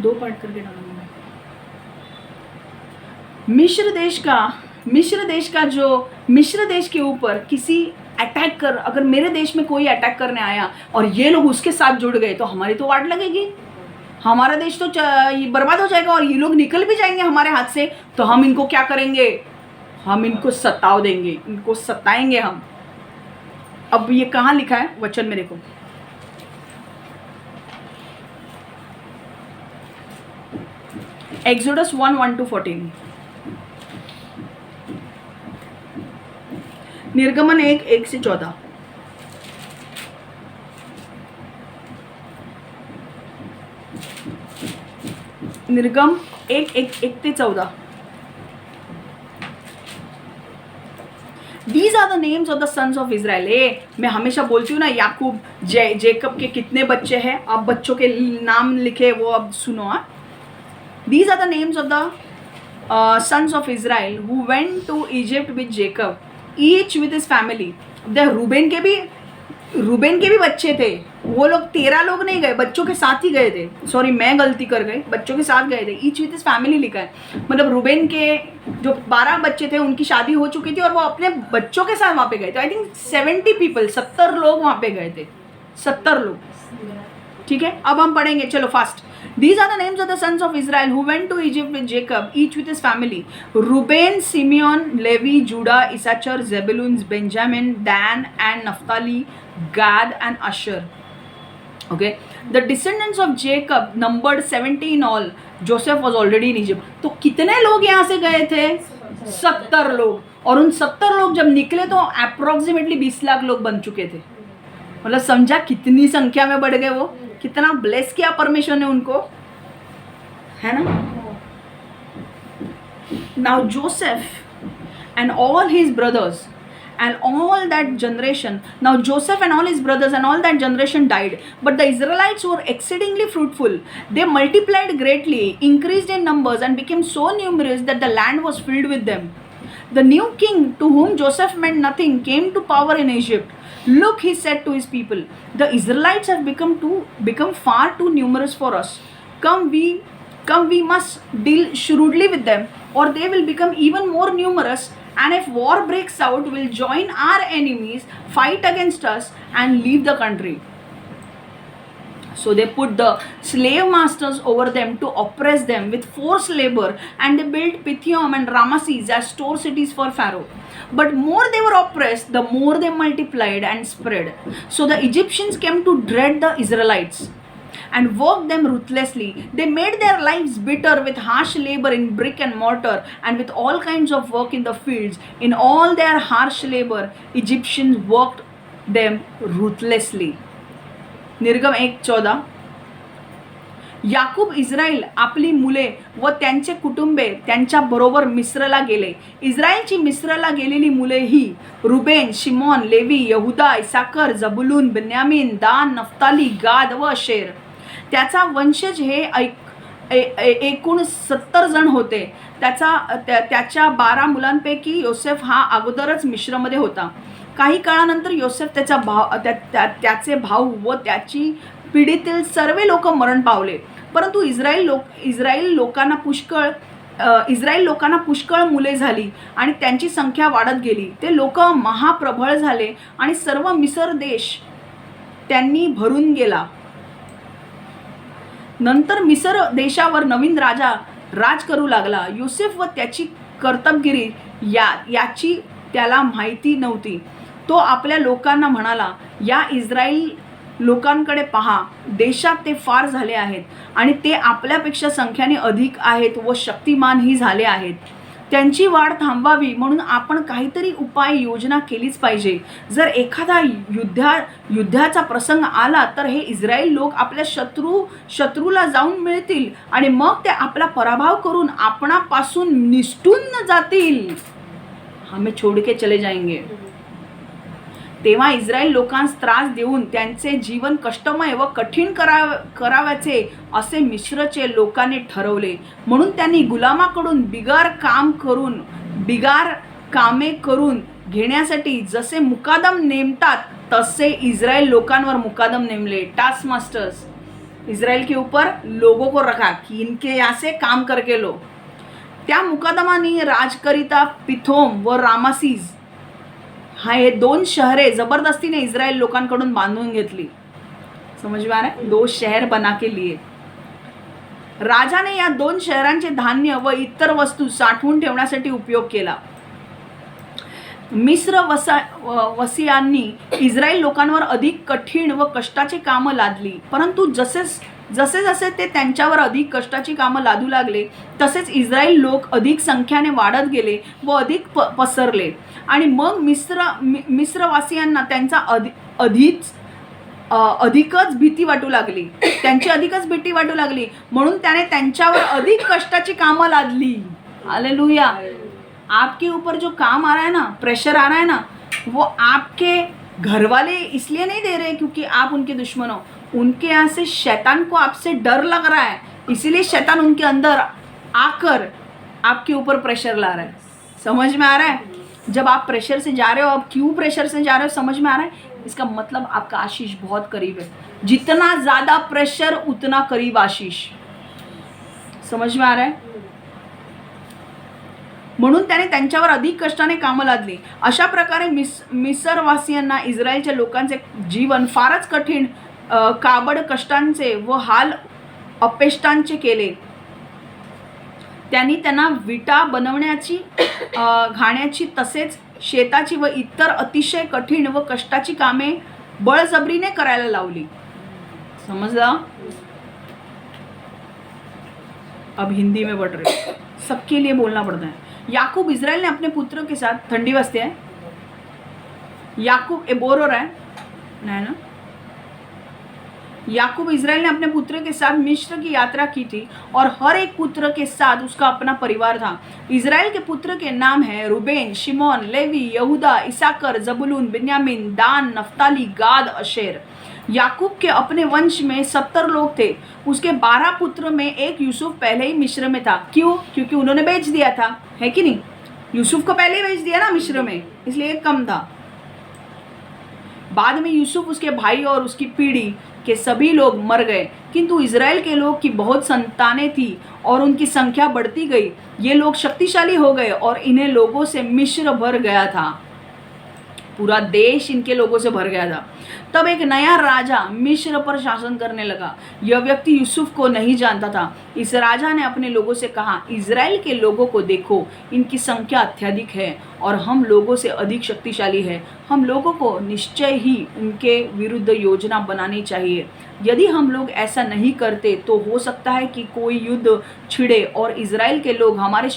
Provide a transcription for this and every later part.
दो पार्ट करके डाला मैंने। मिस्र देश के ऊपर किसी अटैक कर, अगर मेरे देश में कोई अटैक करने आया और ये लोग उसके साथ जुड़ गए तो हमारी तो वाट लगेगी, हमारा देश तो बर्बाद हो जाएगा और ये लोग निकल भी जाएंगे हमारे हाथ से। तो हम इनको क्या करेंगे, हम इनको सताव देंगे, इनको सताएंगे हम। अब ये कहाँ लिखा है वचन में देखो, एक्सोडस 1:1-14, निर्गमन 1:1-14। निर्गम 1:1-14। These are the names of the sons of Israel। मैं हमेशा बोलती हूँ ना, याकूब जेकब के कितने बच्चे हैं, अब बच्चों के नाम लिखे वो अब सुनो। These are the names of the sons of Israel who went to Egypt with Jacob, each with his family। Reuben के भी बच्चे थे, वो लोग 13 लोग नहीं गए, बच्चों के साथ ही गए थे। सॉरी मैं गलती कर गई, बच्चों के साथ गए थे। ईच विथ हिज फैमिली लिखा है, मतलब रूबेन के जो 12 बच्चे थे उनकी शादी हो चुकी थी और वो अपने बच्चों के साथ वहाँ पे गए थे। आई थिंक 70 पीपल, 70 लोग वहाँ पे गए थे, 70 लोग। ठीक है, अब हम पढ़ेंगे, चलो fast. These are the names of the sons of Israel who went to Egypt with Jacob, each with his family: Reuben, Simeon, Levi, Judah, Issachar, Zebulun, Benjamin, Dan, and Naphtali, Gad, and Asher. Okay, the descendants of Jacob numbered 70 in all. Joseph was already in Egypt. तो कितने लोग यहाँ से गए थे? 70 लोग। और उन 70 लोग जब निकले तो अप्रोक्सीमेटली 20 लाख लोग बन चुके थे। मतलब समझा कितनी संख्या में बढ़ गए वो, कितना ब्लेस किया परमेश्वर ने उनको, है ना। Now Joseph and all his brothers and all that generation, now Joseph and all his brothers and all that generation died, but the Israelites were exceedingly fruitful. They multiplied greatly, increased in numbers, and became so numerous that the land was filled with them. The new king, to whom Joseph meant nothing, came to power in Egypt. Look, he said to his people, the Israelites have become far too numerous for us. Come, we must deal shrewdly with them, or they will become even more numerous. And if war breaks out, we'll join our enemies, fight against us, and leave the country. So they put the slave masters over them to oppress them with forced labor, and they built Pithom and Ramesses as store cities for Pharaoh. But more they were oppressed, the more they multiplied and spread. So the Egyptians came to dread the Israelites and worked them ruthlessly. They made their lives bitter with harsh labor in brick and mortar and with all kinds of work in the fields. In all their harsh labor, Egyptians worked them ruthlessly. निर्गम 1:14। याकूब इस्रायल आपली मुले व त्यांचे कुटुंबे त्यांच्या बरोबर मिस्रला गेले। इस्रायलची मिस्रला गेलेली मुले ही Ruben, शिमोन, levy, यहुदा, इसाकर, जबुलून, बेन्यामीन, दान, नफ्ताली, गाद व आशेर। त्याचा वंशज हे एकूण 70 जण होते। त्याच्या 12 मुलांपैकी योसेफ हा अगोदरच मिश्रमध्ये होता। काही काळानंतर योसेफ त्याचे भाऊ व त्याची पिढीतील सर्व लोक मरण पावले। परंतु इस्रायल लोकांना पुष्कळ मुले झाली आणि त्यांची संख्या वाढत गेली। ते लोक महाप्रबळ झाले आणि सर्व मिस्र देश त्यांनी भरून गेला। नंतर मिस्र देशावर नवीन राजा राज करू लागला। योसेफ व त्याची कर्तबगिरी याची त्याला माहिती नव्हती। तो आपल्या लोकांना म्हणाला, या इस्रायल लोकांकडे पहा, देशात ते फार झाले आहेत आणि ते आपल्यापेक्षा संख्येने अधिक आहेत व शक्तिमानही झाले आहेत। त्यांची वाढ थांबवावी म्हणून आपण काहीतरी उपाय योजना केलीच पाहिजे। जर एखादा युद्धाचा प्रसंग आला तर हे इस्रायल लोक आपल्या शत्रूला जाऊन मिळतील आणि मग ते आपला पराभव करून आपणापासून निसटून जातील, हमें छोड़ के चले जाएंगे। तेव्हा इस्रायल लोकांस त्रास देऊन त्यांचे जीवन कष्टमय व कठीण करावयाचे असे मिस्रचे लोकांनी ठरवले। म्हणून त्यांनी गुलामाकडून बिगार कामे करून घेण्यासाठी जसे मुकादम नेमतात तसे इस्रायल लोकांवर मुकादम नेमले। टास्क मास्टर्स इस्रायल के ऊपर लोगों को रखा की इनके यहाँ से काम करके लो. त्या मुकादमानी राजकरिता पिथोम व रामासीस हे 2 शहरे जबरदस्तीने इस्रायल लोकांकडून बांधून घेतली. समझ में आ रहा है? 2 शहर बना के लिए. राजाने या 2 शहरांचे धान्य व इतर वस्तू साठवून ठेवण्यासाठी उपयोग केला. मिस्र वसियांनी इस्रायल लोकांवर अधिक कठीण व कष्टाची कामं लादली. परंतु जसे जसे ते त्यांच्यावर अधिक कष्टाची कामं लादू लागले तसेच इस्रायल लोक अधिक संख्याने वाढत गेले व अधिक पसरले. आणि मग मिस्रवासियांना त्यांचा अधिकच भीती वाटू लागली. त्यांची अधिकच भीती वाटू लागली म्हणून त्याने त्यांच्यावर अधिक कष्टाची कामं लादली. हालेलुया. आपके ऊपर जो काम आ रहा है ना, प्रेशर आ रहा है ना, वो आपके घर वाले इसलिए नहीं दे रहे क्योंकि आप उनके दुश्मन हो. उनके यहाँ से शैतान को आपसे डर लग रहा है, इसीलिए शैतान उनके अंदर आकर आपके ऊपर प्रेशर ला रहा है. समझ में आ रहा है? जब आप प्रेशर से जा रहे हो, आप क्यों प्रेशर से जा रहे हो समझ में आ रहा है? इसका मतलब आपका आशीष बहुत करीब है. जितना ज़्यादा प्रेशर उतना करीब आशीष. समझ में आ रहा है? म्हणून त्याने त्यांच्यावर अधिक कष्टाने कामं लादली. अशा प्रकारे मिसरवासियांना इस्रायलच्या लोकांचे जीवन फारच कठीण, काबड कष्टांचे व हाल अपेष्टांचे केले. त्यांनी त्यांना विटा बनवण्याची, घाण्याची तसेच शेताची व इतर अतिशय कठीण व कष्टाची कामे बळजबरीने करायला लावली. समझला? अब हिंदी में बढ़ रहे, सबके लिए बोलना पड़ता है. याकूब इस्राएल ने अपने पुत्र के साथ, ठंडी बसते हैं, याकूब बोर हो रहा है नहीं ना. याकूब इस्राएल ने अपने पुत्र के साथ मिस्र की यात्रा की थी और हर एक पुत्र के साथ उसका अपना परिवार था. इस्राएल के पुत्र के नाम हैं रूबेन, शिमोन, लेवी, यहूदा, इसाकर, जबुलून, बिन्यामीन, दान, नफ्ताली, गाद, अशेर. याकूब के अपने वंश में 70 लोग थे. उसके 12 पुत्र में एक यूसुफ पहले ही मिस्र में था. क्यों? क्योंकि उन्होंने बेच दिया था, है कि नहीं? यूसुफ को पहले ही बेच दिया ना मिस्र में, इसलिए एक कम था. बाद में यूसुफ, उसके भाई और उसकी पीढ़ी के सभी लोग मर गए. किंतु इज़राइल के लोग की बहुत संतानें थी और उनकी संख्या बढ़ती गई. ये लोग शक्तिशाली हो गए और इन्हें लोगों से मिस्र भर गया था. पूरा देश इनके लोगों से भर गया था. तब एक नया राजा मिस्र पर शासन करने लगा. यह व्यक्ति यूसुफ को नहीं जानता था. इस राजा ने अपने लोगों से कहा, इज़राइल के लोगों को देखो, इनकी संख्या अत्यधिक है और हम लोगों से अधिक शक्तिशाली है. हम लोगों को निश्चय ही उनके विरुद्ध योजना बनानी चाहिए. यदि हम लोग ऐसा नहीं करते तो हो सकता है कि कोई युद्ध छिड़े और इज़राइल के लोग हमारे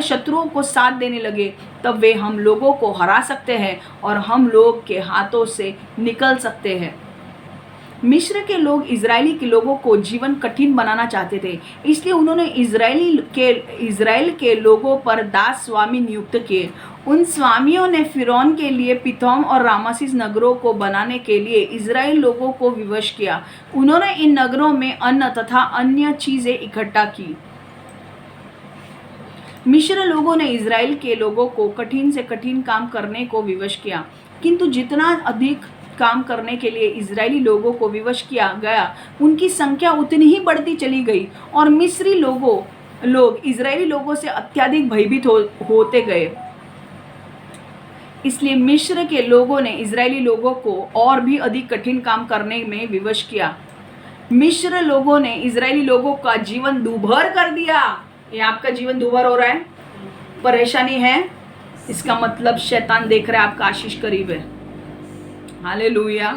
शत्रुओं को साथ देने लगे. तब वे हम लोगों को हरा सकते हैं और हम लोग के हाथों से निकल सकते हैं. मिस्र के लोग इज़राइली के लोगों को जीवन कठिन बनाना चाहते थे, इसलिए उन्होंने इज़राइल के लोगों पर दास स्वामी नियुक्त किए. उन स्वामियों ने फिरौन के लिए पिथोम और रामासीस नगरों को बनाने के लिए इज़राइल लोगों को विवश किया. उन्होंने इन नगरों में अन्न तथा अन्य चीज़ें इकट्ठा की. मिस्र लोगों ने इज़राइल के लोगों को कठिन से कठिन काम करने को विवश किया. किंतु जितना अधिक काम करने के लिए इज़राइली लोगों को विवश किया गया, उनकी संख्या उतनी ही बढ़ती चली गई और मिस्री लोग इज़राइली लोगों से अत्यधिक भयभीत होते गए. इसलिए मिस्र के लोगों ने इज़राइली लोगों को और भी अधिक कठिन काम करने में विवश किया. मिस्र लोगों ने इज़राइली लोगों का जीवन दूभर कर दिया. ये आपका जीवन दूभर हो रहा है, परेशानी है, इसका मतलब शैतान देख रहा है आपका आशीष करीब है. हालेलुया.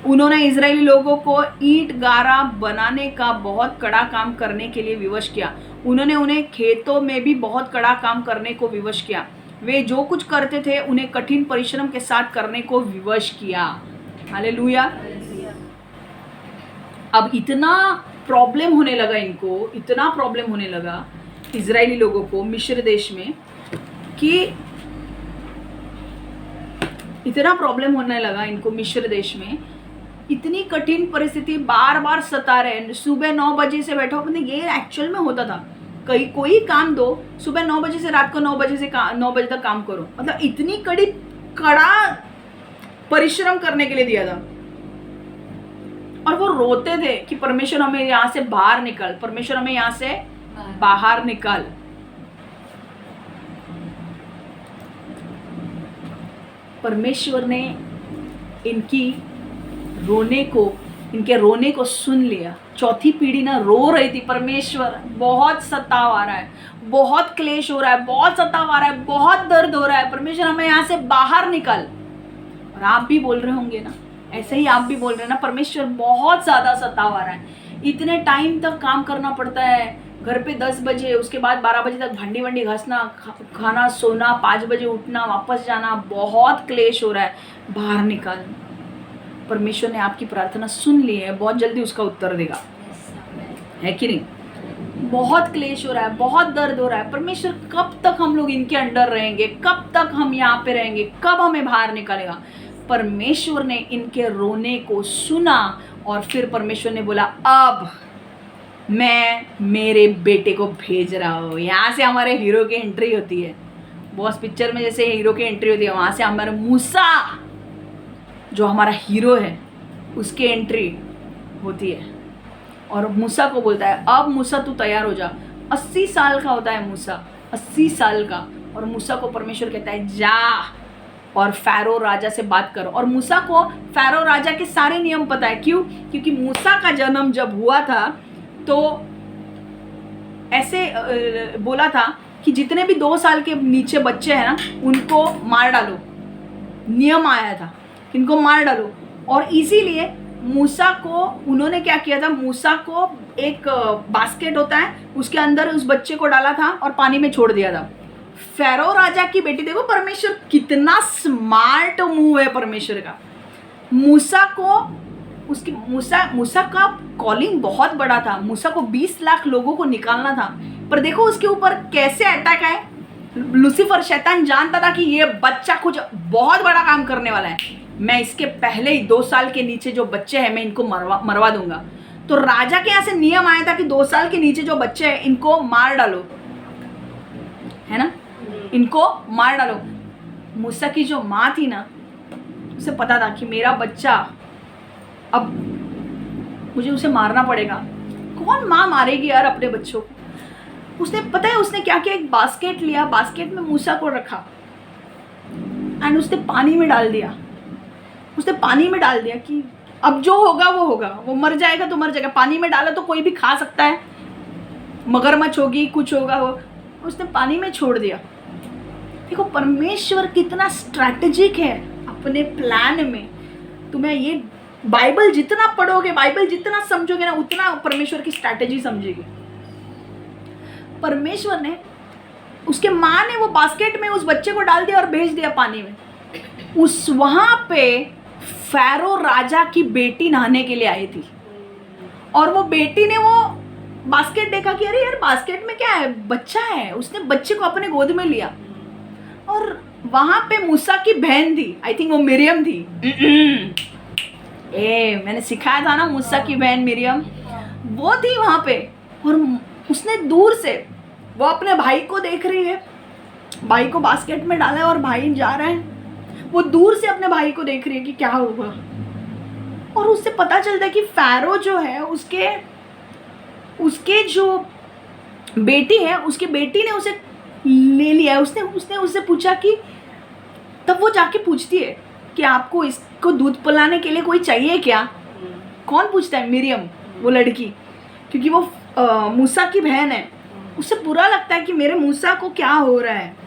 उन्होंने इज़राइली लोगों को ईंट गारा बनाने का बहुत कड़ा काम करने के लिए विवश किया. उन्होंने उन्हें खेतों में भी बहुत कड़ा काम करने को विवश किया. वे जो कुछ करते थे उन्हें कठिन परिश्रम के साथ करने को विवश किया. हालेलुया. अब इतना प्रॉब्लम होने लगा इनको, इतना प्रॉब्लम होने लगा इज़राइली लोगों को मिस्र देश में कि इतना प्रॉब्लम होने लगा इनको मिस्र देश में. इतनी कठिन परिस्थिति बार बार सता रहे. सुबह 9 बजे से बैठो, अपने ये एक्चुअल में होता था. कोई काम दो, सुबह 9 बजे से रात को 9 बजे तक काम करो. मतलब इतनी कड़ा परिश्रम करने के लिए दिया था. और वो रोते थे कि परमेश्वर हमें यहाँ से बाहर निकल, परमेश्वर हमें यहाँ से बाहर निकाल। परमेश्वर ने इनके रोने को सुन लिया। चौथी पीढ़ी ना रो रही थी, परमेश्वर बहुत सताव आ रहा है, बहुत क्लेश हो रहा है, बहुत सताव आ रहा है, बहुत दर्द हो रहा है, परमेश्वर हमें यहाँ से बाहर निकाल। और आप भी बोल रहे होंगे ना, ऐसे ही आप भी बोल रहे हैं ना, परमेश्वर बहुत ज़्यादा सताव आ रहा है, इतने टाइम तक काम करना पड़ता है, घर पे 10 बजे, उसके बाद 12 बजे तक भांडी वंडी घासना, खाना, सोना, 5 बजे उठना, वापस जाना, बहुत क्लेश हो रहा है, बाहर निकाल। परमेश्वर ने आपकी प्रार्थना सुन ली है, बहुत जल्दी उसका उत्तर देगा, है कि नहीं? बहुत क्लेश हो रहा है, बहुत दर्द हो रहा है, परमेश्वर कब तक हम लोग इनके अंडर रहेंगे, कब तक हम यहाँ पे रहेंगे, कब हमें बाहर निकालेगा? परमेश्वर ने इनके रोने को सुना और फिर परमेश्वर ने बोला, अब मैं मेरे बेटे को भेज रहा हूँ। यहाँ से हमारे हीरो की एंट्री होती है, बॉस पिक्चर में जैसे हीरो की एंट्री होती है, वहाँ से हमारे मूसा जो हमारा हीरो है उसकी एंट्री होती है। और मूसा को बोलता है, अब मूसा तू तैयार हो जा। 80 साल का होता है मूसा, 80 साल का। और मूसा को परमेश्वर कहता है, जा और फ़ारो राजा से बात करो। और मूसा को फ़ारो राजा के सारे नियम पता है। क्यों? क्योंकि मूसा का जन्म जब हुआ था तो ऐसे बोला था कि जितने भी 2 साल के नीचे बच्चे हैं ना, उनको मार डालो। नियम आया था कि इनको मार डालो। और इसीलिए मूसा को उन्होंने क्या किया था, मूसा को एक बास्केट होता है, उसके अंदर उस बच्चे को डाला था और पानी में छोड़ दिया था। फ़ारो राजा की बेटी, देखो परमेश्वर कितना स्मार्ट मूव है परमेश्वर का। मूसा को उसकी मूसा का कॉलिंग बहुत बड़ा था। मूसा को 20 लाख लोगों को निकालना था, पर देखो उसके ऊपर कैसे अटैक आए। लूसीफर शैतान जानता था कि ये बच्चा कुछ बहुत बड़ा काम करने वाला है, मैं इसके पहले ही 2 साल के नीचे जो बच्चे हैं मैं इनको मरवा दूंगा। तो राजा के यहाँ से नियम आया था कि 2 साल के नीचे जो बच्चे हैं इनको मार डालो, है ना, इनको मार डालो। मूसा की जो माँ थी ना, उसे पता था कि मेरा बच्चा, अब मुझे उसे मारना पड़ेगा। कौन माँ मारेगी यार अपने बच्चों को? उसने पता है उसने क्या किया, एक बास्केट लिया, बास्केट में मूसा को रखा एंड उसने पानी में डाल दिया। उसने पानी में डाल दिया कि अब जो होगा वो होगा, वो मर जाएगा तो मर जाएगा। पानी में डाला तो कोई भी खा सकता है, मगरमच्छ होगी, कुछ होगा, वो उसने पानी में छोड़ दिया। देखो परमेश्वर कितना स्ट्रैटेजिक है अपने प्लान में। तुम्हें ये बाइबल जितना पढ़ोगे, बाइबल जितना समझोगे ना, उतना परमेश्वर की स्ट्रैटेजी समझेगी। परमेश्वर ने, उसके माँ ने वो बास्केट में उस बच्चे को डाल दिया और भेज दिया पानी में। उस वहां पे फ़ारो राजा की बेटी नहाने के लिए आई थी और वो बेटी ने वो बास्केट देखा कि अरे यार बास्केट में क्या है, बच्चा है। उसने बच्चे को अपने गोद में लिया और वहां पे मूसा की बहन थी, आई थिंक वो मिरियम थी। मैंने सिखाया था ना, मूसा की बहन मिरियम, वो थी वहां पे। और उसने दूर से, वो अपने भाई को देख रही है, भाई को बास्केट में डाला है और भाई जा रहा है, वो दूर से अपने भाई को देख रही है कि क्या होगा। और उससे पता चलता है कि फ़ारो जो है, उसके जो बेटी है, उसकी बेटी ने उसे ले लिया है। उसने उससे पूछा कि, तब वो जाके पूछती है कि आपको इसको दूध पिलाने के लिए कोई चाहिए क्या? कौन पूछता है? मिरियम, वो लड़की, क्योंकि वो मूसा की बहन है। उसे बुरा लगता है कि मेरे मूसा को क्या हो रहा है।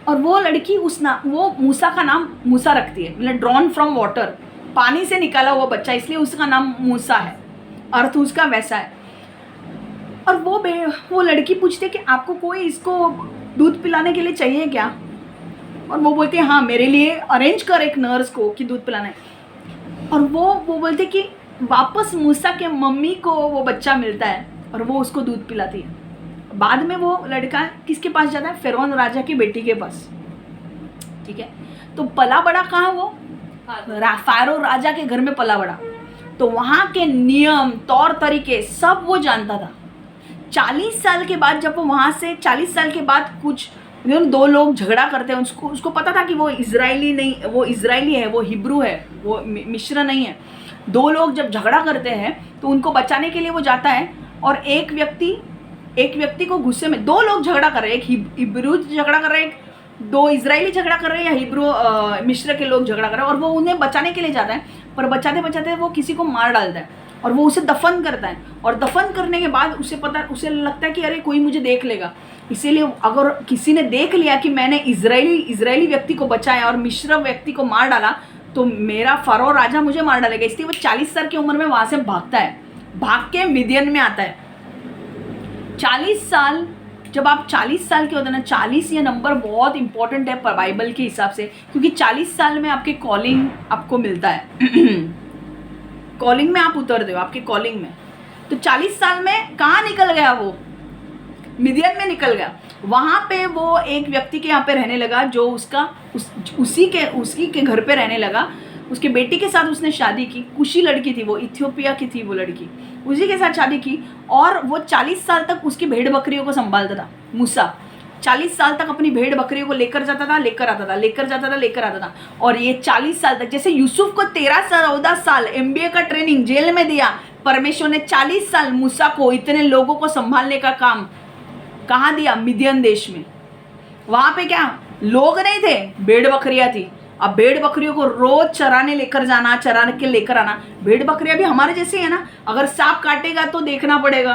और वो लड़की वो मूसा का नाम मूसा रखती है, मतलब ड्रॉन फ्रॉम वाटर, पानी से निकाला हुआ बच्चा, इसलिए उसका नाम मूसा है, अर्थ उसका वैसा है। और वो लड़की पूछती है कि आपको कोई इसको दूध पिलाने के लिए चाहिए क्या? और वो बोलती है हाँ, मेरे लिए अरेंज कर एक नर्स को कि दूध पिलाना है। और वो बोलते कि वापस मूसा के मम्मी को वो बच्चा मिलता है और वो उसको दूध पिलाती है। बाद में वो लड़का किसके पास जाता है? फ़िरौन राजा की बेटी के पास, ठीक है। तो पला बड़ा कहाँ? वो फ़ारो राजा के घर में पला बड़ा। तो वहाँ के नियम, तौर तरीके सब वो जानता था। 40 साल के बाद जब वो वहाँ से 40 साल के बाद कुछ दो लोग झगड़ा करते हैं, उसको उसको पता था कि वो इजरायली नहीं, वो इजरायली है, वो हिब्रू है, वो मिश्र नहीं है। दो लोग जब झगड़ा करते हैं तो उनको बचाने के लिए वो जाता है, और एक व्यक्ति को गुस्से में, दो लोग झगड़ा कर रहे हैं, एक हिब्रू झगड़ा कर रहे हैं, दो इजरायली झगड़ा कर रहे हैं, या हिब्रू मिश्र के लोग झगड़ा कर रहे हैं, और वो उन्हें बचाने के लिए जाता है, पर बचाते बचाते वो किसी को मार डालता है और वो उसे दफन करता है। और दफन करने के बाद उसे लगता है कि अरे कोई मुझे देख लेगा, इसीलिए अगर किसी ने देख लिया कि मैंने इजरायली व्यक्ति को बचाया और मिश्र व्यक्ति को मार डाला, तो मेरा फरो राजा मुझे मार डालेगा। इसलिए वो 40 साल की उम्र में वहां से भागता है, भाग के मिदियन में आता है। 40 साल, जब आप 40 साल के होते हैं ना, 40 ये नंबर बहुत इंपॉर्टेंट है बाइबल के हिसाब से, क्योंकि 40 साल में आपके कॉलिंग आपको मिलता है। कॉलिंग में आप उतरते हो, आपके कॉलिंग में। तो 40 साल में कहाँ निकल गया वो? मिदियन में निकल गया। वहाँ पे वो एक व्यक्ति के यहाँ पे रहने लगा, जो उसी के घर पे रहने लगा। उसके बेटी के साथ उसने शादी की, कुशी लड़की थी वो, इथियोपिया की थी वो लड़की, उसी के साथ शादी की। और वो 40 साल तक उसकी भेड़ बकरियों को संभालता था। मूसा 40 साल तक अपनी भेड़ बकरियों को लेकर जाता था, लेकर आता था, लेकर जाता था, लेकर आता था। और ये 40 साल तक, जैसे यूसुफ को 13-14 साल MBA का ट्रेनिंग जेल में दिया, परमेश्वर ने 40 साल मूसा को इतने लोगों को संभालने का काम कहाँ दिया? मिदियन देश में। वहां पे क्या लोग नहीं थे, भेड़ बकरियां थी। अब भेड़ बकरियों को रोज चराने लेकर जाना, चरा के लेकर आना। भेड़ बकरियां भी हमारे जैसे है ना, अगर सांप काटेगा तो देखना पड़ेगा,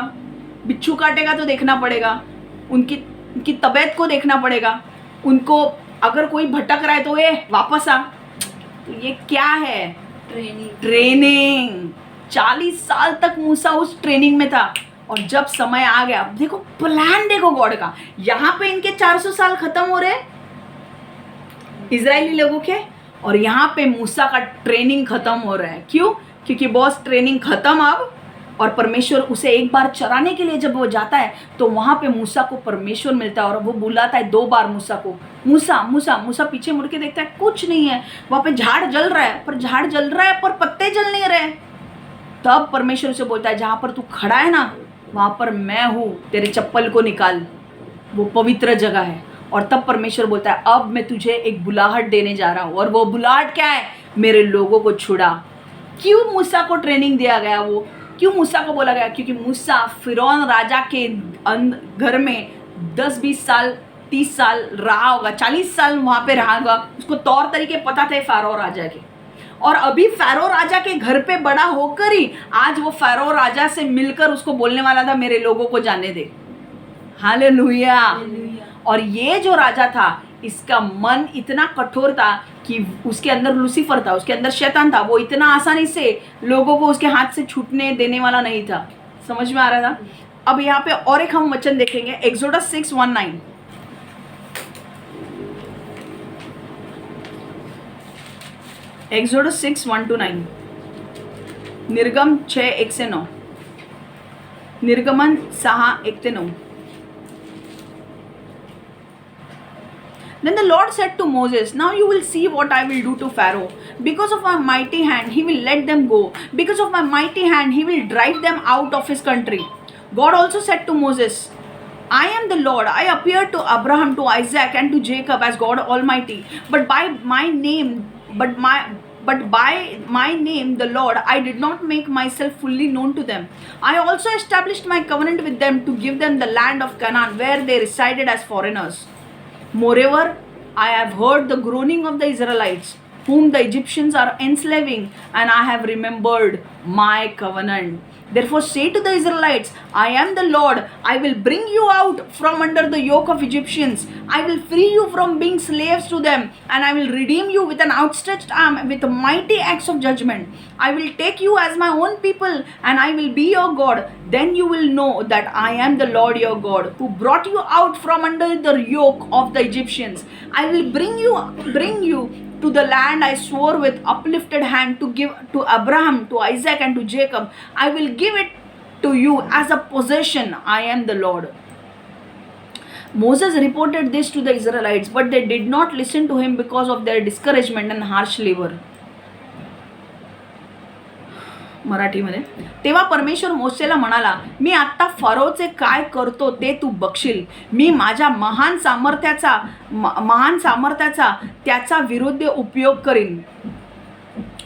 बिच्छू काटेगा तो देखना पड़ेगा, उनकी तबीयत को देखना पड़ेगा, उनको अगर कोई भटक रहा है तो ये वापस आ। तो ये क्या है? ट्रेनिंग। 40 साल तक मूसा उस ट्रेनिंग में था। और जब समय आ गया, देखो प्लान, देखो गॉड का, यहाँ पे इनके 400 साल खत्म हो रहे इजरायली लोगों के, और यहाँ पे मूसा का ट्रेनिंग खत्म हो रहा है। क्यों? क्योंकि बॉस ट्रेनिंग खत्म अब, और परमेश्वर उसे एक बार चराने के लिए जब वो जाता है तो वहाँ पे मूसा को परमेश्वर मिलता है, और वो बुलाता है 2 बार मूसा को, मूसा मूसा। मूसा पीछे मुड़ के देखता है, कुछ नहीं है। वहाँ पे झाड़ जल रहा है, पर झाड़ जल रहा है पर पत्ते जल नहीं रहे। तब परमेश्वर उसे बोलता है, जहाँ पर तू खड़ा है ना, वहाँ पर मैं हूँ, तेरे चप्पल को निकाल, वो पवित्र जगह है। और तब परमेश्वर बोलता है, अब मैं तुझे एक बुलाहट देने जा रहा हूँ। और वो बुलाहट क्या है? मेरे लोगों को छुड़ा। क्यों मूसा को ट्रेनिंग दिया गया? वो क्यों मूसा को बोला गया? क्योंकि मूसा फिरौन राजा के घर में 10-20 साल 30 साल रहा होगा, 40 साल वहाँ पे रहा होगा। उसको तौर तरीके पता थे फ़ारो राजा के, और अभी फ़ारो राजा के घर पे बड़ा होकर ही आज वो फ़ारो राजा से मिलकर उसको बोलने वाला था, मेरे लोगों को जाने दे। हालेलुया। और ये जो राजा था, इसका मन इतना कठोर था कि उसके अंदर लूसीफर था, उसके अंदर शैतान था। वो इतना आसानी से लोगों को उसके हाथ से छूटने देने वाला नहीं था। समझ में आ रहा था? अब यहाँ पे और एक हम वचन देखेंगे, एक्सोडस 6:1-9। एक्सोडस 6:1-9, निर्गम 6:1-9, निर्गमन 6:1-9। Then the Lord said to Moses, now you will see what I will do to Pharaoh. Because of my mighty hand, he will let them go. Because of my mighty hand, he will drive them out of his country. God also said to Moses, I am the Lord. I appeared to Abraham, to Isaac, and to Jacob as God Almighty. But by my name, the Lord, I did not make myself fully known to them. I also established my covenant with them to give them the land of Canaan, where they resided as foreigners. Moreover, I have heard the groaning of the Israelites, whom the Egyptians are enslaving, and I have remembered my covenant. Therefore say to the Israelites, I am the Lord. I will bring you out from under the yoke of Egyptians. I will free you from being slaves to them, and I will redeem you with an outstretched arm, with mighty acts of judgment. I will take you as my own people, and I will be your God. Then you will know that I am the Lord your God, who brought you out from under the yoke of the Egyptians. I will bring you to the land I swore with uplifted hand to give to Abraham, to Isaac, and to Jacob. I will give it to you as a possession. I am the Lord. Moses reported this to the Israelites, but they did not listen to him because of their discouragement and harsh labor. मराठीमध्ये. तेव्हा परमेश्वर मोशेला म्हणाला, मी आत्ता फरोचे काय करतो ते तू बघशील. मी माझ्या महान सामर्थ्याचा त्याचा विरुद्ध उपयोग करीन.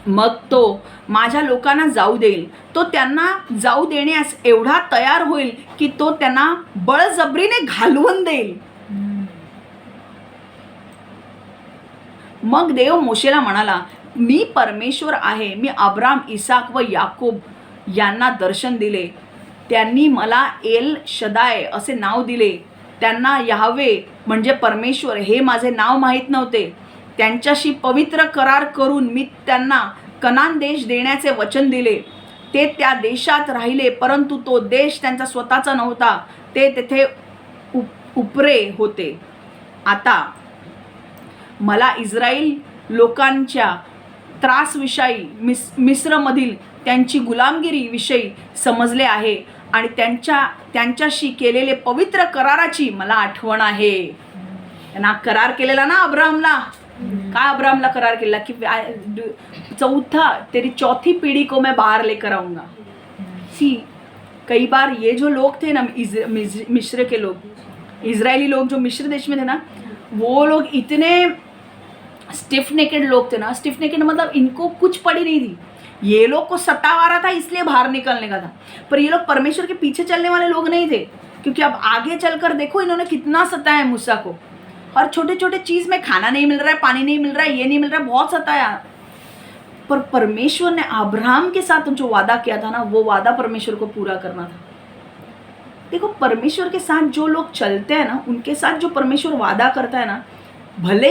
मग तो माझ्या लोकांना जाऊ देईल. तो त्यांना जाऊ देण्यास एवढा तयार होईल की तो त्यांना बळजबरीने घालवून देईल. मग देव मोशेला म्हणाला, मी परमेश्वर आहे. मी अब्राम, इसाक व याकूब यांना दर्शन दिले. त्यांनी मला एल शदाय असे नाव दिले. त्यांना याहवे म्हणजे परमेश्वर हे माझे नाव माहीत नव्हते. त्यांच्याशी पवित्र करार करून मी त्यांना कनान देश देण्याचे वचन दिले. ते त्या देशात राहिले, परंतु तो देश त्यांचा स्वतःचा नव्हता. ते तेथे उपरे होते. आता मला इस्रायल लोकांच्या त्रासविषयी, मिस्रमधील त्यांची गुलामगिरी विषयी समजले आहे आणि त्यांच्याशी केलेले पवित्र कराराची मला आठवण आहे. त्यांना करार केलेला ना अब्राहमला. काय अब्राहमला करार केला की तेरी चौथी पीढ़ी को मैं बाहर लेकर आऊँगा. सी कई बार ये जो लोग थे ना, मिस्र के लोग, इजरायली लोग जो मिस्र देश में थे ना, वो लोग इतने स्टिफ नेकेड लोग थे ना. स्टिफ नेकेड मतलब इनको कुछ पड़ी नहीं थी. ये लोग को सतावा रहा था इसलिए बाहर निकलने का था, पर ये लोग परमेश्वर के पीछे चलने वाले लोग नहीं थे. क्योंकि अब आगे चलकर देखो इन्होंने कितना सताया मूसा को. और छोटे छोटे चीज़ में खाना नहीं मिल रहा है, पानी नहीं मिल रहा है, ये नहीं मिल रहा है, बहुत सताया. पर परमेश्वर ने अब्राहम के साथ जो वादा किया था ना, वो वादा परमेश्वर को पूरा करना था. देखो परमेश्वर के साथ जो लोग चलते हैं ना, उनके साथ जो परमेश्वर वादा करता है ना, भले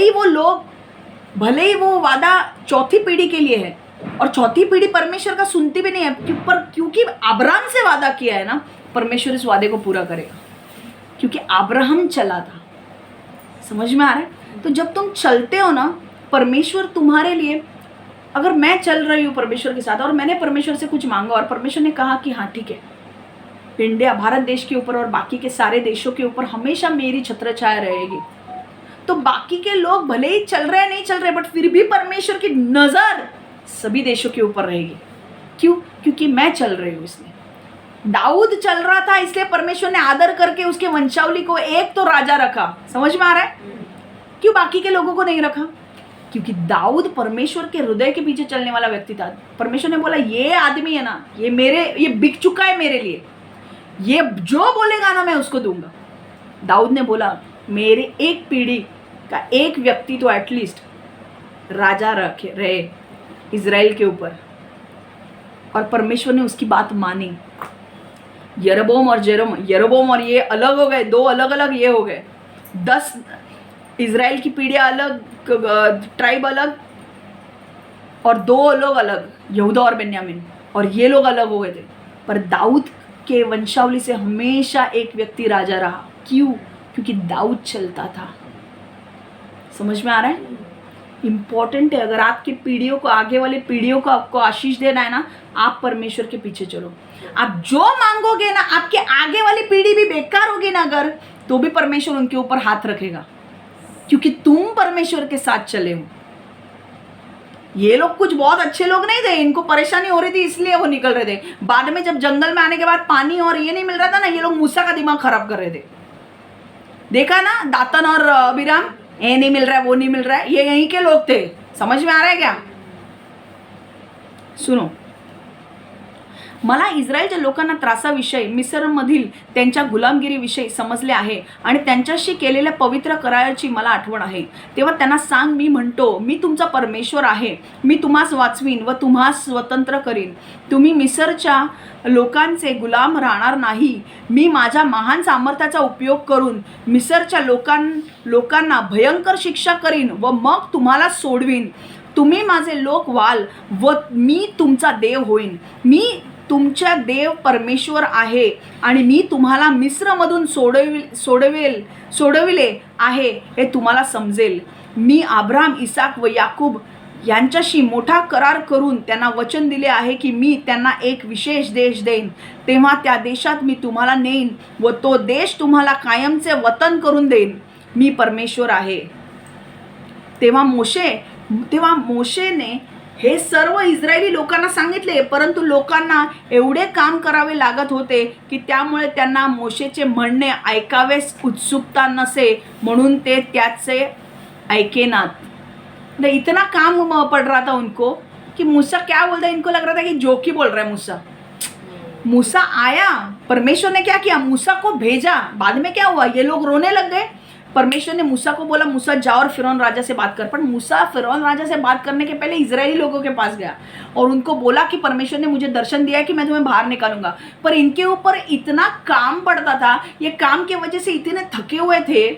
ही वो वादा चौथी पीढ़ी के लिए है और चौथी पीढ़ी परमेश्वर का सुनती भी नहीं है, पर क्योंकि अब्राहम से वादा किया है ना, परमेश्वर इस वादे को पूरा करेगा. क्योंकि अब्राहम चला था. समझ में आ रहा है? तो जब तुम चलते हो ना, परमेश्वर तुम्हारे लिए, अगर मैं चल रही हूँ परमेश्वर के साथ और मैंने परमेश्वर से कुछ मांगा और परमेश्वर ने कहा कि हाँ ठीक है, इंडिया, भारत देश के ऊपर और बाकी के सारे देशों के ऊपर हमेशा मेरी छत्र छाया रहेगी, तो बाकी के लोग भले ही चल रहे नहीं चल रहे, बट फिर भी परमेश्वर की नज़र सभी देशों के ऊपर रहेगी. क्यों? क्योंकि मैं चल रही हूँ. इसलिए दाऊद चल रहा था, इसलिए परमेश्वर ने आदर करके उसके वंशावली को एक तो राजा रखा. समझ में आ रहा है? क्यों बाकी के लोगों को नहीं रखा? क्योंकि दाऊद परमेश्वर के हृदय के पीछे चलने वाला व्यक्ति था. परमेश्वर ने बोला ये आदमी है ना, ये बिक चुका है मेरे लिए, ये जो बोलेगा ना मैं उसको दूंगा. दाऊद ने बोला मेरे एक पीढ़ी का एक व्यक्ति तो एटलीस्ट राजा रहे इज़राइल के ऊपर. और परमेश्वर ने उसकी बात मानी. यरबोम और ये अलग हो गए, दो अलग अलग ये हो गए. 10 इज़राइल की पीढ़ियाँ अलग, ट्राइब अलग, और 2 लोग अलग, यहूदा और बेन्यामीन, और ये लोग अलग हो गए थे. पर दाऊद के वंशावली से हमेशा एक व्यक्ति राजा रहा. क्यों? क्योंकि दाऊद चलता था. समझ में आ रहा है? इम्पॉर्टेंट है. अगर आपकी पीढ़ियों को, आगे वाली पीढ़ियों को आपको आशीष देना है ना, आप परमेश्वर के पीछे चलो. आप जो मांगोगे ना, आपके आगे वाली पीढ़ी भी बेकार होगी ना अगर, तो भी परमेश्वर उनके ऊपर हाथ रखेगा, क्योंकि तुम परमेश्वर के साथ चले हो. ये लोग कुछ बहुत अच्छे लोग नहीं थे, इनको परेशानी हो रही थी इसलिए वो निकल रहे थे. बाद में जब जंगल में आने के बाद पानी और ये नहीं मिल रहा था ना, ये लोग मूसा का दिमाग खराब कर रहे थे. देखा ना, दातन और अबीराम, ये नहीं मिल रहा है, वो नहीं मिल रहा है, ये यहीं के लोग थे. समझ में आ रहा है क्या? सुनो, मला इस्रायलच्या लोकांना त्रासाविषयी, मिस्रमधील त्यांच्या गुलामगिरीविषयी समजले आहे आणि त्यांच्याशी केलेल्या पवित्र कराराची मला आठवण आहे. तेव्हा त्यांना सांग, मी म्हणतो, मी तुमचा परमेश्वर आहे. मी तुम्हास वाचवीन व तुम्हास स्वतंत्र करीन. तुम्ही मिस्रच्या लोकांचे गुलाम राहणार नाही. मी माझ्या महान सामर्थ्याचा उपयोग करून मिस्रच्या लोकांना भयंकर शिक्षा करीन व मग तुम्हाला सोडवीन. तुम्ही माझे लोक व्हाल व मी तुमचा देव होईन. मी तुमच्या देव परमेश्वर आहे आणि मी तुम्हाला मिस्रमधून सोडविले आहे हे तुम्हाला समजेल. मी अब्राम, इसाक व याकूब यांच्याशी मोठा करार करून त्यांना वचन दिले आहे की मी त्यांना एक विशेष देश देईन. तेव्हा त्या देशात मी तुम्हाला नेईन व तो देश तुम्हाला कायमचे वतन करून देईन. मी परमेश्वर आहे. तेव्हा मोशेने हे सर्व इस्रायली लोकांना सांगितले, परंतु लोकांना एवढे काम करावे लागत होते की त्यामुळे त्यांना मोशेचे म्हणणे ऐकावेस उत्सुकता नसे, म्हणून ते त्याचे ऐकेनात। इतना काम पड़ रहा था उनको कि मूसा क्या बोल रहा है, इनको लग रहा था कि जोकी बोल रहा है मूसा। मूसा आया, परमेश्वर ने क्या किया, मूसा को भेजा। बाद में क्या हुआ, ये लोग रोने लग गए। परमेश्वर ने मूसा को बोला, मूसा जाओ और फिरौन राजा से बात कर। पर मूसा फिरौन राजा से बात करने के पहले इजरायली लोगों के पास गया और उनको बोला कि परमेश्वर ने मुझे दर्शन दिया है कि मैं तुम्हें बाहर निकालूंगा। पर इनके ऊपर इतना काम पड़ता था, ये काम की वजह से इतने थके हुए थे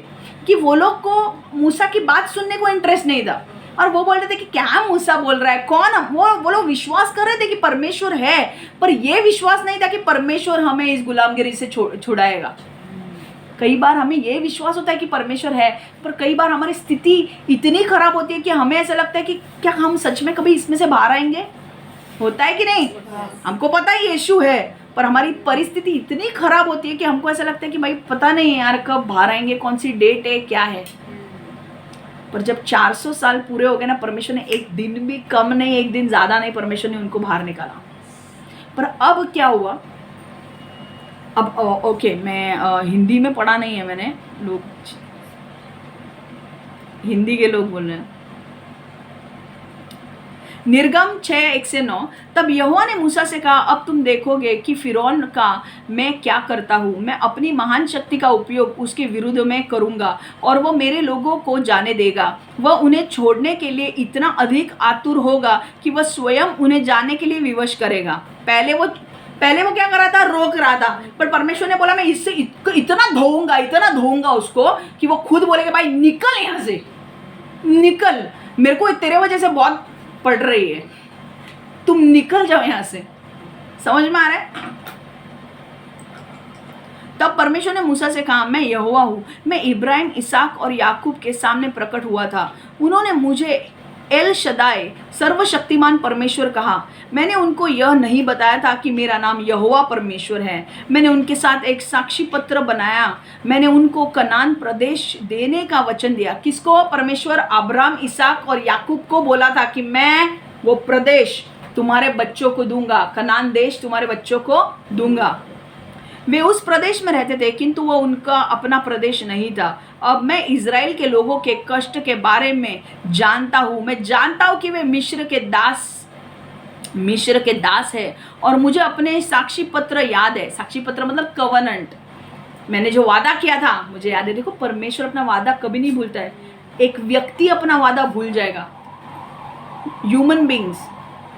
कि वो लोग को मूसा की बात सुनने को इंटरेस्ट नहीं था। और वो बोल रहे थे कि क्या मूसा बोल रहा है, कौन, वो लोग विश्वास कर रहे थे कि परमेश्वर है, पर ये विश्वास नहीं था कि परमेश्वर हमें इस गुलामगिरी से छुड़ाएगा। कई बार हमें ये विश्वास होता है कि परमेश्वर है, पर कई बार हमारी स्थिति इतनी खराब होती है कि हमें ऐसा लगता है कि क्या हम सच में कभी इसमें से बाहर आएंगे। होता है कि नहीं, हमको पता है यीशु है, पर हमारी परिस्थिति इतनी खराब होती है कि हमको ऐसा लगता है कि भाई पता नहीं यार कब बाहर आएंगे, कौन सी डेट है, क्या है। पर जब 400 साल पूरे हो गए ना, परमेश्वर ने एक दिन भी कम नहीं, एक दिन ज़्यादा नहीं, परमेश्वर ने उनको बाहर निकाला। पर अब क्या हुआ, अब ओके, मैं हिंदी में पढ़ा नहीं है मैंने, लोग हिंदी के लोग बोल रहे हैं। निर्गम 6:1-9। तब यहोवा ने मूसा से कहा, अब तुम देखोगे कि फिरौन का मैं क्या करता हूँ। मैं अपनी महान शक्ति का उपयोग उसके विरुद्ध में करूँगा और वो मेरे लोगों को जाने देगा। वह उन्हें छोड़ने के लिए इतना अधिक आतुर होगा कि वह स्वयं उन्हें जाने के लिए विवश करेगा। पहले वो क्या कर रहा था, रोक रहा था, पर परमेश्वर ने बोला मैं इससे इतना धोऊंगा उसको कि वो खुद बोलेगा भाई निकल यहाँ से, निकल, मेरे को तेरे वजह से बहुत पड़ रही है, तुम निकल जाओ यहाँ से। समझ में आ रहा है। तब परमेश्वर ने मूसा से कहा, मैं यहोवा हूँ, मैं इब्राहिम, इसहाक और याकूब के सामने प्रकट हुआ था। उन्होंने मुझे एल शदाई, सर्वशक्तिमान परमेश्वर कहा। मैंने उनको यह नहीं बताया था कि मेरा नाम यहोवा परमेश्वर है। मैंने उनके साथ एक साक्षी पत्र बनाया। मैंने उनको कनान प्रदेश देने का वचन दिया। किसको, परमेश्वर अब्राहम, इसहाक और याकूब को बोला था कि मैं वो प्रदेश तुम्हारे बच्चों को दूंगा, कनान देश तुम्हारे बच्चों को दूंगा। वे उस प्रदेश में रहते थे, किंतु वो उनका अपना प्रदेश नहीं था। अब मैं इज़राइल के लोगों के कष्ट के बारे में जानता हूँ। मैं जानता हूँ कि वे मिस्र के दास है और मुझे अपने साक्षी पत्र याद है। साक्षी पत्र मतलब कवनेंट, मैंने जो वादा किया था मुझे याद है। देखो, परमेश्वर अपना वादा कभी नहीं भूलता है। एक व्यक्ति अपना वादा भूल जाएगा, ह्यूमन बींग्स,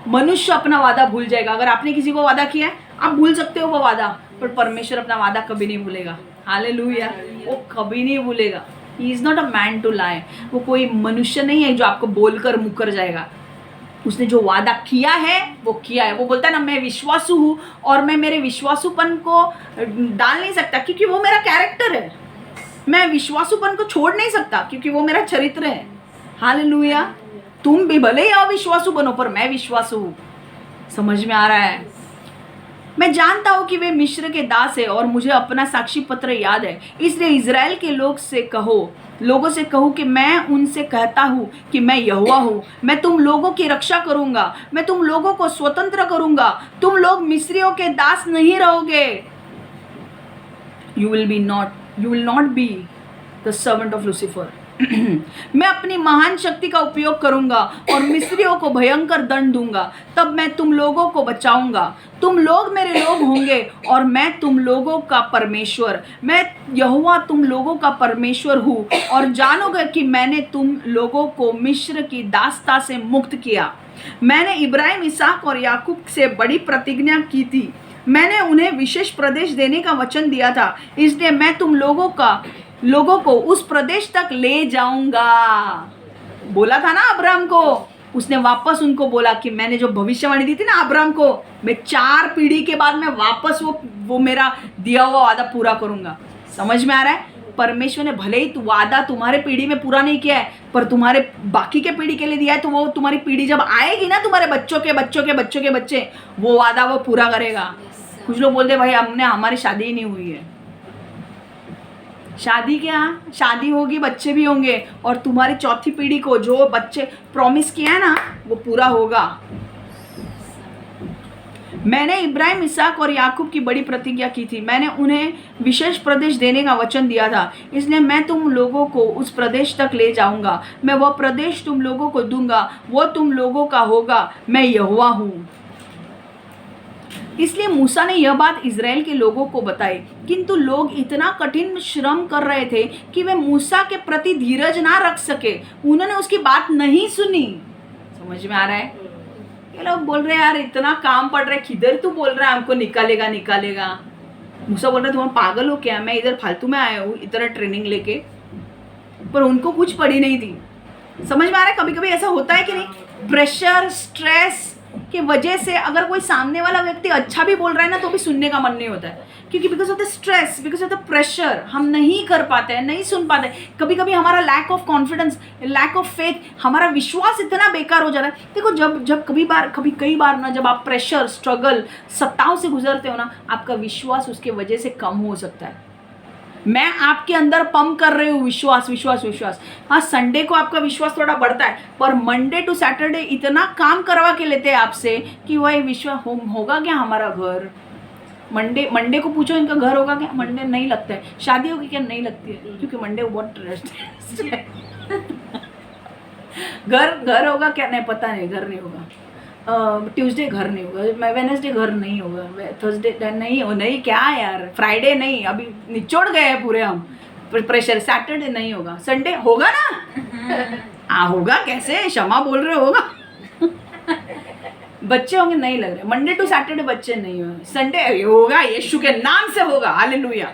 मनुष्य अपना वादा भूल जाएगा। अगर आपने किसी को वादा किया है आप भूल सकते हो वो वादा, पर परमेश्वर अपना वादा कभी नहीं भूलेगा। हालेलुया, वो कभी नहीं भूलेगा। He is not a man to lie. वो कोई मनुष्य नहीं है जो आपको बोलकर मुकर जाएगा। उसने जो वादा किया है वो किया है। वो बोलता है ना, मैं विश्वासु हूँ और मैं मेरे विश्वासुपन को डाल नहीं सकता क्योंकि वो मेरा कैरेक्टर है। मैं विश्वासुपन को छोड़ नहीं सकता क्योंकि वो मेरा चरित्र है। हालेलुया। तुम भी भले ही अविश्वासु बनो, पर मैं विश्वासु हूँ। समझ में आ रहा है। मैं जानता हूँ कि वे मिस्र के दास है और मुझे अपना साक्षी पत्र याद है। इसलिए इज़राइल के लोगों से कहो कि मैं उनसे कहता हूँ कि मैं यहोवा हूँ। मैं तुम लोगों की रक्षा करूँगा, मैं तुम लोगों को स्वतंत्र करूँगा। तुम लोग मिस्रियों के दास नहीं रहोगे। You will not be the servant of Lucifer. मैं अपनी महान शक्ति का उपयोग करूंगा और मिस्रियों को भयंकर दंड दूंगा। तब मैं तुम लोगों को बचाऊंगा। तुम लोग मेरे लोग होंगे और मैं तुम लोगों का परमेश्वर। मैं यहोवा तुम लोगों का परमेश्वर हूँ और जानोगे कि मैंने तुम लोगों को मिस्र की दासता से मुक्त किया। मैंने इब्राहिम, इसहाक और याकूब से बड़ी प्रतिज्ञा की थी। मैंने उन्हें विशेष प्रदेश देने का वचन दिया था। इसलिए मैं तुम लोगों को उस प्रदेश तक ले जाऊंगा। बोला था ना अब्राहम को, उसने वापस उनको बोला कि मैंने जो भविष्यवाणी दी थी ना अब्राहम को, मैं 4 पीढ़ी के बाद मैं वापस वो मेरा दिया हुआ वादा पूरा करूंगा। समझ में आ रहा है। परमेश्वर ने भले ही वादा तुम्हारे पीढ़ी में पूरा नहीं किया है, पर तुम्हारे बाकी के पीढ़ी के लिए दिया है, तो वो तुम्हारी पीढ़ी जब आएगी ना, तुम्हारे बच्चों के बच्चों के बच्चों के बच्चे, वो वादा वो पूरा करेगा। कुछ लोग बोलते भाई हमारी शादी ही नहीं हुई है। शादी क्या, शादी होगी, बच्चे भी होंगे, और तुम्हारी चौथी पीढ़ी को जो बच्चे प्रॉमिस किया है ना वो पूरा होगा। मैंने इब्राहिम, इसहाक और याकूब की बड़ी प्रतिज्ञा की थी। मैंने उन्हें विशेष प्रदेश देने का वचन दिया था, इसलिए मैं तुम लोगों को उस प्रदेश तक ले जाऊंगा। मैं वह प्रदेश तुम लोगों को दूंगा, वो तुम लोगों का होगा। मैं यहोवा हूँ। इसलिए मूसा ने यह बात इज़राइल के लोगों को बताई, किंतु लोग इतना कठिन श्रम कर रहे थे कि वे मूसा के प्रति धीरज ना रख सके। उन्होंने उसकी बात नहीं सुनी। समझ में आ रहा है? ये लोग बोल रहे हैं यार इतना काम पड़ रहा है, किधर तू बोल रहा है हमको निकालेगा निकालेगा। मूसा बोल रहा है तुम पागल हो क्या, मैं इधर फालतू में आया हूँ इधर ट्रेनिंग लेके। पर उनको कुछ पड़ी नहीं थी। समझ में आ रहा है? कभी कभी ऐसा होता है कि नहीं, प्रेशर स्ट्रेस की वजह से अगर कोई सामने वाला व्यक्ति अच्छा भी बोल रहा है ना तो भी सुनने का मन नहीं होता है, क्योंकि because of the stress, because of the pressure हम नहीं कर पाते हैं, नहीं सुन पाते। कभी कभी हमारा lack of confidence, lack of faith, हमारा विश्वास इतना बेकार हो जाता है। देखो जब कई बार ना जब आप प्रेशर, स्ट्रगल, सत्ताओं से गुजरते हो ना, आपका विश्वास उसके वजह से कम हो सकता है। मैं आपके अंदर पंप कर रही हूँ विश्वास विश्वास विश्वास। हाँ, संडे को आपका विश्वास थोड़ा बढ़ता है, पर मंडे टू सैटरडे इतना काम करवा के लेते हैं आपसे कि वही विश्वास होगा क्या हमारा घर। मंडे को पूछो इनका घर होगा क्या, मंडे नहीं लगता है। शादी होगी क्या, नहीं लगती है, क्योंकि मंडे को बहुत रेस्ट है। घर होगा क्या, नहीं पता नहीं, घर नहीं होगा। ट्यूसडे घर नहीं होगा, वेडनेसडे घर नहीं होगा, थर्सडे नहीं क्या यार, फ्राइडे नहीं, अभी निचोड़ गए हैं पूरे हम प्रेशर। सैटरडे नहीं होगा, संडे होगा ना। होगा कैसे, क्षमा बोल रहे होगा। बच्चे होंगे, नहीं लग रहे। मंडे टू सैटरडे बच्चे नहीं होंगे, संडे होगा, यीशु के नाम से होगा, हालेलुया।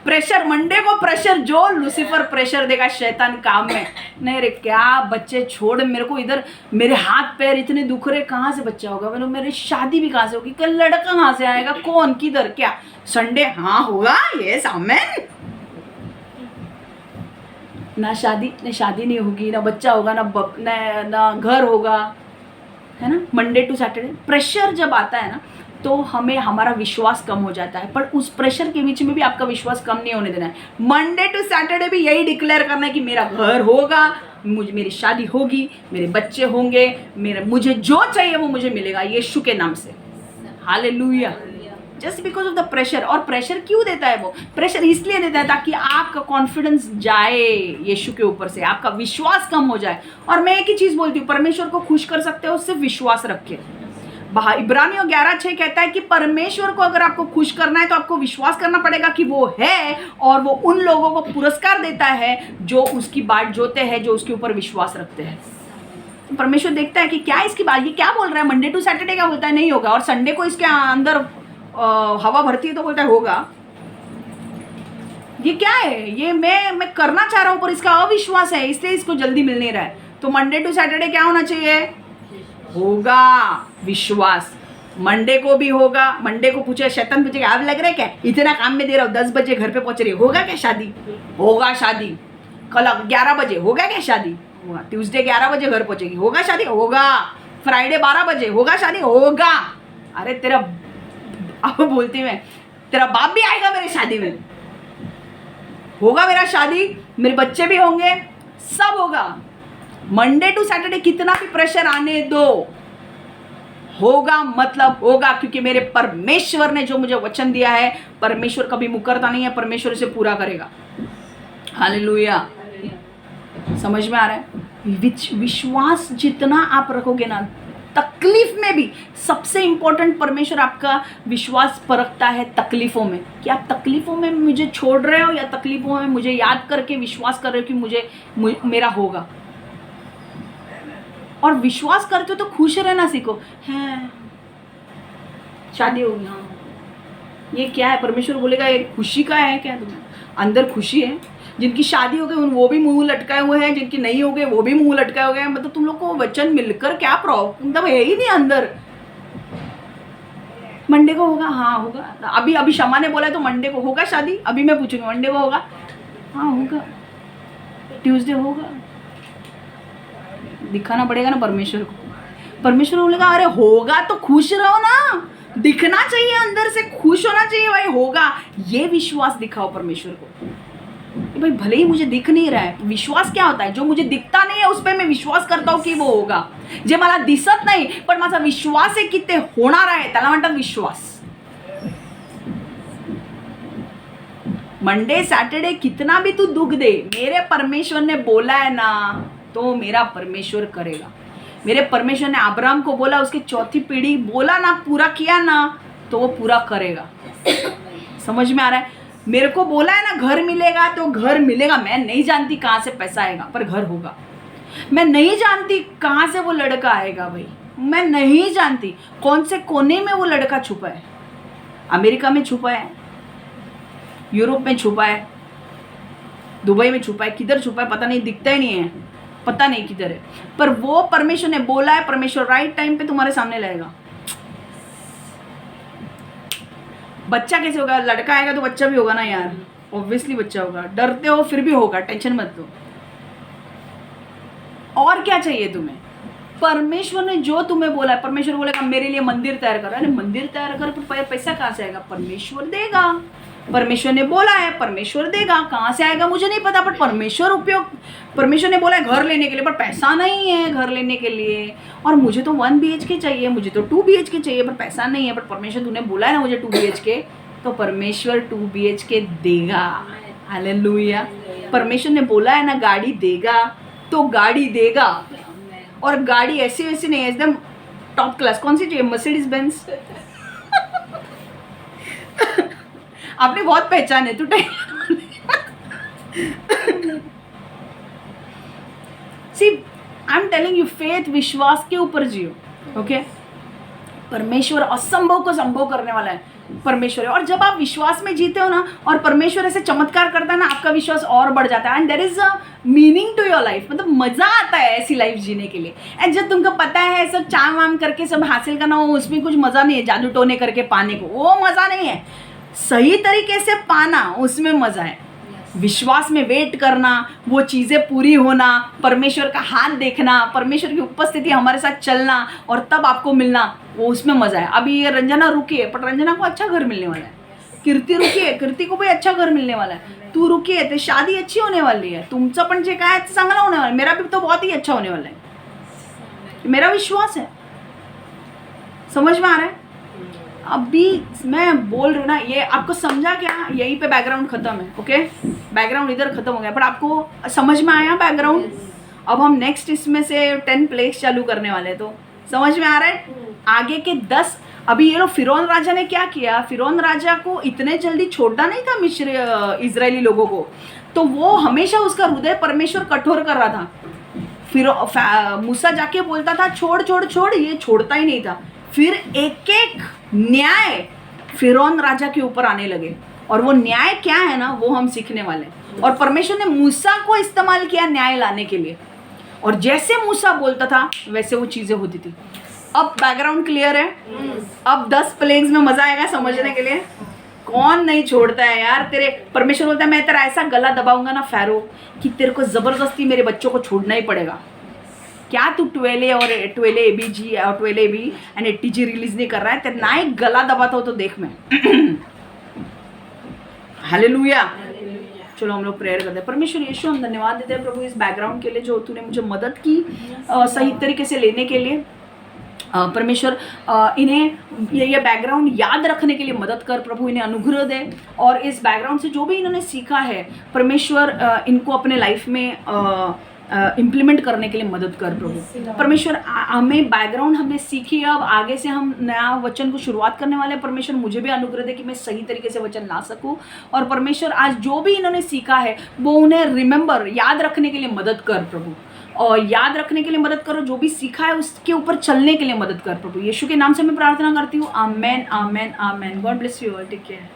प्रेशर, मंडे को प्रेशर, जो लूसीफर प्रेशर देगा शैतान काम में। नहीं रे क्या बच्चे छोड़, मेरे को इधर मेरे हाथ पैर इतने दुख रहे, कहाँ से बच्चा होगा, मेरी शादी भी कहाँ से होगी, कल लड़का कहाँ से आएगा, कौन किधर क्या। संडे हाँ होगा, यस आमेन। ना शादी नहीं होगी, ना बच्चा होगा, ना घर होगा, है ना। मंडे टू सैटरडे प्रेशर जब आता है ना तो हमें हमारा विश्वास कम हो जाता है, पर उस प्रेशर के बीच में भी आपका विश्वास कम नहीं होने देना है। मंडे टू सैटरडे भी यही डिक्लेयर करना है कि मेरा घर होगा, मेरी शादी होगी, मेरे बच्चे होंगे, मुझे जो चाहिए वो मुझे मिलेगा यीशु के नाम से, hallelujah. Just because of the pressure. और प्रेशर क्यों देता है वो? प्रेशर इसलिए देता है ताकि आपका कॉन्फिडेंस जाए यीशु के ऊपर से, आपका विश्वास कम हो जाए। और मैं एक ही चीज़ बोलती हूँ, परमेश्वर को खुश कर सकते हो सिर्फ विश्वास रख के। इब्रानियों 11:6 कहता है कि परमेश्वर को अगर आपको खुश करना है तो आपको विश्वास करना पड़ेगा कि वो है, और वो उन लोगों को पुरस्कार देता है जो उसकी बाट जोते हैं, जो उसके ऊपर विश्वास रखते हैं। परमेश्वर देखता है कि क्या इसकी बात, ये क्या बोल रहा है, मंडे टू सैटरडे क्या बोलता है, नहीं होगा, और संडे को इसके अंदर हवा भरती है तो बोलता है होगा। ये क्या है, ये मैं करना चाह रहा हूँ पर इसका अविश्वास है, इसलिए इसको जल्दी मिल नहीं रहा है। तो मंडे टू सैटरडे क्या होना चाहिए, होगा विश्वास। मंडे को भी होगा। मंडे को पूछे, शैतान पूछेगा आप लग रहा है क्या, इतना काम में दे रहा हूँ, 10 बजे घर पे पहुंच रही, होगा क्या शादी, होगा शादी। कल 11 बजे होगा क्या शादी, होगा। ट्यूसडे 11 बजे घर पहुंचेगी, होगा शादी, होगा। फ्राइडे 12 बजे होगा शादी, होगा। अरे तेरा अब बोलती मैं, तेरा बाप भी आएगा मेरी शादी में, होगा मेरा शादी, मेरे बच्चे भी होंगे, सब होगा। मंडे टू सैटरडे कितना भी प्रेशर आने दो, होगा मतलब होगा, क्योंकि मेरे परमेश्वर ने जो मुझे वचन दिया है, परमेश्वर कभी मुकरता नहीं है, परमेश्वर इसे पूरा करेगा, हालेलुया। समझ में आ रहा है? विश्वास जितना आप रखोगे ना, तकलीफ में भी सबसे इंपॉर्टेंट परमेश्वर आपका विश्वास परखता है तकलीफों में, कि आप तकलीफों में मुझे छोड़ रहे हो या तकलीफों में मुझे याद करके विश्वास कर रहे हो कि मेरा होगा। और विश्वास करते हो तो खुश रहना सीखो। हैं शादी होगी, हाँ ये क्या है, परमेश्वर बोलेगा ये खुशी का है क्या, तुम्हें अंदर खुशी है। जिनकी शादी हो गई वो भी मुंह लटकाए हुए हैं, जिनकी नहीं हो गए वो भी मुंह लटकाए हुए हैं। मतलब तुम लोग को वचन मिलकर क्या मतलब है ही नहीं अंदर। मंडे को होगा, हाँ होगा। अभी शमा ने बोला है तो मंडे को होगा शादी। अभी मैं पूछूंगी मंडे को होगा, हाँ होगा। ट्यूसडे होगा, दिखाना पड़ेगा ना परमेश्वर को। परमेश्वर बोलेगा अरे होगा तो खुश रहो ना, दिखना चाहिए अंदर से, खुश होना चाहिए भाई होगा। ये विश्वास दिखाओ परमेश्वर को। कि भाई भले ही मुझे दिख नहीं रहा है, विश्वास क्या होता है? जो मुझे दिखता नाही आहे उस पर मैं विश्वास करता हूँ की वो होगा. जे मला दिसत नाही पण माझा विश्वास आहे की ते होणार आहे, त्याला म्हणतात विश्वास. मंडे सैटरडे कितना भी तू दुख दे, मेरे परमेश्वर ने बोला है ना तो मेरा परमेश्वर करेगा. मेरे परमेश्वर ने अब्राहम को बोला, उसकी चौथी पीढ़ी बोला ना, पूरा किया ना तो वो पूरा करेगा. समझ में आ रहा है? मेरे को बोला है ना घर मिलेगा तो घर मिलेगा. मैं नहीं जानती कहाँ से पैसा आएगा पर घर होगा. मैं नहीं जानती कहाँ से वो लड़का आएगा भाई, मैं नहीं जानती कौन से कोने में वो लड़का छुपा है. अमेरिका में छुपा है, यूरोप में छुपा है, दुबई में छुपा है, किधर छुपा है पता नहीं, दिखता ही नहीं है, पता नहीं किधर है. पर वो परमेश्वर ने बोला है, परमेश्वर राइट टाइम पे तुम्हारे सामने लाएगा. बच्चा कैसे होगा? लड़का आएगा तो बच्चा भी होगा ना यार, ऑब्वियसली बच्चा होगा. डरते हो फिर भी होगा, टेंशन मत लो. और क्या चाहिए तुम्हें? परमेश्वर ने जो तुम्हें बोला है, परमेश्वर बोलेगा मेरे लिए मंदिर तैयार कर. अरे मंदिर तैयार कर पर पैसा कहाँ से आएगा? परमेश्वर देगा. परमेश्वर ने बोला है, परमेश्वर देगा. कहाँ से आएगा मुझे नहीं पता, पर परमेश्वर ने बोला है घर लेने के लिए, पर पैसा नहीं है घर लेने के लिए. और मुझे तो 1 BHK चाहिए, मुझे तो 2 BHK चाहिए, पर पैसा नहीं है. पर परमेश्वर तूने बोला है ना मुझे 2 BHK, तो परमेश्वर 2 BHK देगा. हालेलुया. परमेश्वर ने बोला है ना गाड़ी देगा तो गाड़ी देगा. और गाड़ी ऐसी वैसी नहीं है, एकदम टॉप क्लास. कौन सी चाहिए? Mercedes Benz. आपने बहुत पहचाने तू. See I am telling you, faith विश्वास के ऊपर जियो. ओके परमेश्वर असंभव को संभव करने वाला है, परमेश्वर है. और जब आप विश्वास में जीते हो ना और परमेश्वर ऐसे चमत्कार करता है ना, आपका विश्वास और बढ़ जाता है. And there is a meaning to your life. मतलब मजा आता है ऐसी लाइफ जीने के लिए. एंड जब तुमको पता है सब चाम वाम करके सब हासिल करना हो, उसमें कुछ मजा नहीं है. जादू टोने करके पाने को वो मजा नहीं है. सही तरीके से पाना उसमें मजा है. विश्वास में वेट करना, वो चीज़ें पूरी होना, परमेश्वर का हाथ देखना, परमेश्वर की उपस्थिति हमारे साथ चलना और तब आपको मिलना, वो उसमें मज़ा है. अभी ये रंजना रुकी है, पर रंजना को अच्छा घर मिलने वाला है. कीर्ती रुकी है, कीर्ती को भी अच्छा घर मिलने वाला है. तू रुकी है, तो शादी अच्छी होने वाली है. तुमचं पण जे काय चांगला होने वाला है. मेरा भी तो बहुत ही अच्छा होने वाला है. मेरा विश्वास है. समझ में आ रहा है? अभी मैं बोल रही हूँ ना, ये आपको समझा क्या? यहीं पे बैकग्राउंड खत्म है. ओके बैकग्राउंड इधर खत्म हो गया, पर आपको समझ में आया बैकग्राउंड? अब हम नेक्स्ट इसमें से 10 प्लेग्स चालू करने वाले हैं. तो समझ में आ रहा है? आगे के 10. अभी ये लोग फिरौन राजा ने क्या किया? फिरौन राजा को इतने जल्दी छोड़ना नहीं था इजरायली लोगों को. तो वो हमेशा उसका हृदय परमेश्वर कठोर कर रहा था. फिर मूसा जाके बोलता था छोड़ छोड़ छोड़, ये छोड़ता ही नहीं था. फिर एक एक न्याय फिरौन राजा के ऊपर आने लगे. और वो न्याय क्या है ना, वो हम सीखने वाले हैं. और परमेश्वर ने मूसा को इस्तेमाल किया न्याय लाने के लिए. और जैसे मूसा बोलता था वैसे वो चीज़ें होती थी. अब बैकग्राउंड क्लियर है? अब 10 प्लेग्स में मज़ा आएगा समझने के लिए. कौन नहीं छोड़ता है यार? तेरे परमेश्वर बोलता है मैं तेरा ऐसा गला दबाऊंगा ना फ़ारो कि तेरे को ज़बरदस्ती मेरे बच्चों को छोड़ना ही पड़ेगा. क्या तू 12A और 12ABG और 12AB एंड 80G रिलीज नहीं कर रहा है? तेरा ना एक गला दबाता हो तो देख मैं. हालेलुया. चलो हम लोग प्रेयर करते हैं. परमेश्वर यीशु हम धन्यवाद देते हैं प्रभु इस बैकग्राउंड के लिए जो तूने मुझे मदद की सही तरीके से लेने के लिए. परमेश्वर इन्हें ये बैकग्राउंड याद रखने के लिए मदद कर प्रभु. इन्हें अनुग्रह दे और इस बैकग्राउंड से जो भी इन्होंने सीखा है परमेश्वर इनको अपने लाइफ में इम्प्लीमेंट करने के लिए मदद कर प्रभु. परमेश्वर हमें बैकग्राउंड हमने सीखी, अब आगे से हम नया वचन को शुरुआत करने वाले हैं. परमेश्वर मुझे भी अनुग्रह दे कि मैं सही तरीके से वचन ला सकूं. और परमेश्वर आज जो भी इन्होंने सीखा है वो उन्हें रिमेंबर याद रखने के लिए मदद कर प्रभु. और याद रखने के लिए मदद करो, जो भी सीखा है उसके ऊपर चलने के लिए मदद कर प्रभु. यीशु के नाम से मैं प्रार्थना करती हूँ. Amen amen amen. God bless you all. Take care.